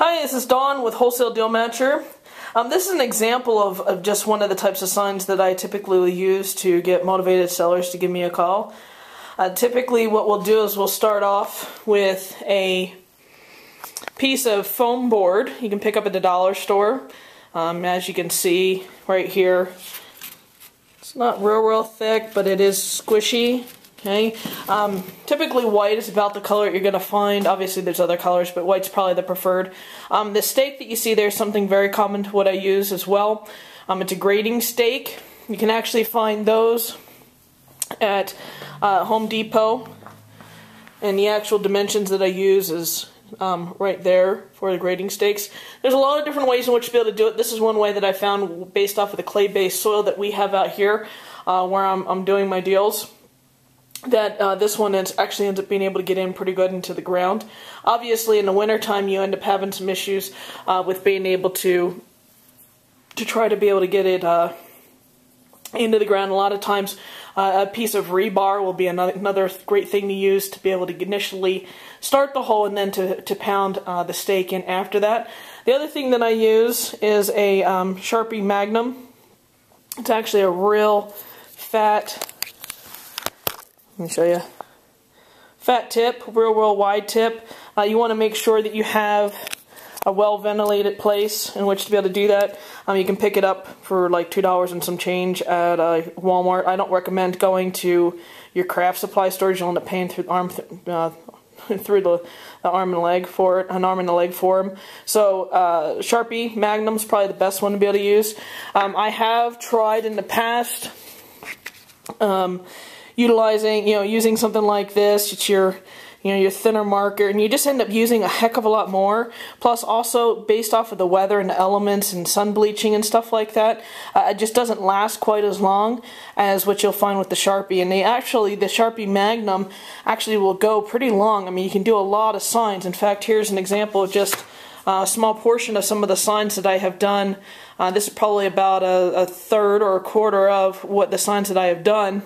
Hi, this is Dawn with Wholesale Deal Matcher. This is an example of just one of the types of signs that I typically use to get motivated sellers to give me a call. Typically what we'll do is we'll start off with a piece of foam board you can pick up at the dollar store. As you can see right here, it's not real thick, but it is squishy. Okay. Typically white is about the color you're going to find. Obviously there's other colors, but white's probably the preferred. The stake that you see there is something very common to what I use as well. It's a grading stake. You can actually find those at Home Depot. And the actual dimensions that I use is right there for the grading stakes. There's a lot of different ways in which to be able to do it. This is one way that I found based off of the clay-based soil that we have out here where I'm doing my deals. That this one actually ends up being able to get in pretty good into the ground. Obviously in the wintertime you end up having some issues with being able to try to be able to get it into the ground. A lot of times a piece of rebar will be another great thing to use to be able to initially start the hole and then to pound the stake in after that. The other thing that I use is a Sharpie Magnum. It's actually a real fat, let me show you. Fat tip, real wide tip. You want to make sure that you have a well-ventilated place in which to be able to do that. You can pick it up for like $2 and some change at Walmart. I don't recommend going to your craft supply stores. You'll end up paying through the arm, through the arm and leg for it, an arm and a leg for them. So Sharpie Magnum's probably the best one to be able to use. I have tried in the past utilizing, using something like this. It's your thinner marker, and you just end up using a heck of a lot more. Plus, also based off of the weather and the elements and sun bleaching and stuff like that, it just doesn't last quite as long as what you'll find with the Sharpie. And the Sharpie Magnum actually will go pretty long. I mean, you can do a lot of signs. In fact, here's an example of just a small portion of some of the signs that I have done. This is probably about a third or a quarter of what the signs that I have done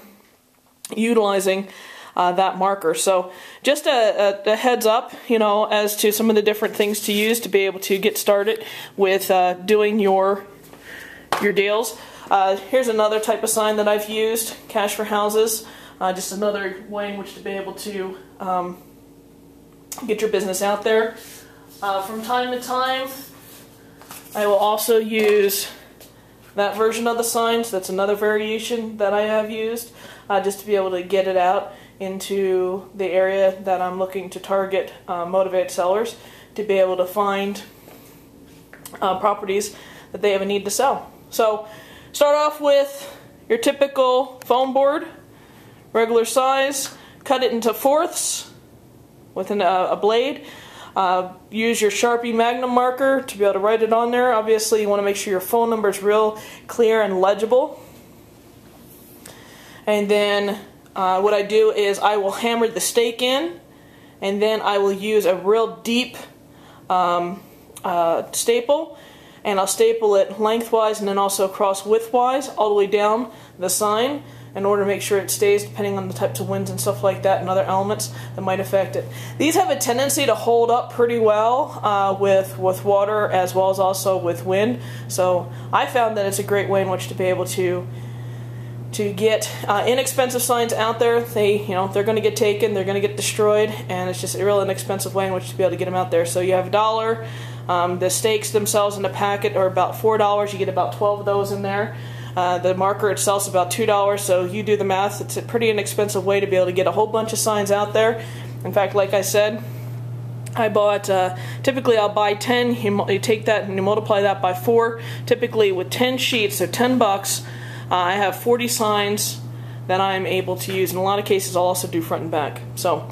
utilizing that marker. So just a heads up, as to some of the different things to use to be able to get started with doing your deals. Here's another type of sign that I've used, cash for houses. Just another way in which to be able to get your business out there. From time to time, I will also use that version of the signs. That's another variation that I have used, just to be able to get it out into the area that I'm looking to target motivated sellers to be able to find properties that they have a need to sell. So start off with your typical foam board, regular size, cut it into fourths with a blade. Use your Sharpie Magnum marker to be able to write it on there. Obviously you want to make sure your phone number is real clear and legible. And then what I do is I will hammer the stake in, and then I will use a real deep staple, and I'll staple it lengthwise and then also across widthwise all the way down the sign in order to make sure it stays, depending on the types of winds and stuff like that and other elements that might affect it. These have a tendency to hold up pretty well with water as well as also with wind. So I found that it's a great way in which to be able to get inexpensive signs out there. They're going to get taken, they're going to get destroyed, and it's just a real inexpensive way in which to be able to get them out there. So you have $1. The stakes themselves in the packet are about $4. You get about 12 of those in there. The marker itself is about $2, so you do the math. It's a pretty inexpensive way to be able to get a whole bunch of signs out there. In fact, like I said, I bought, typically I'll buy 10, you take that and you multiply that by 4. Typically with 10 sheets, so $10, I have 40 signs that I'm able to use. In a lot of cases I'll also do front and back. So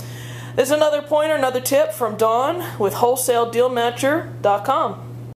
this is another pointer, another tip from Dawn with WholesaleDealMatcher.com.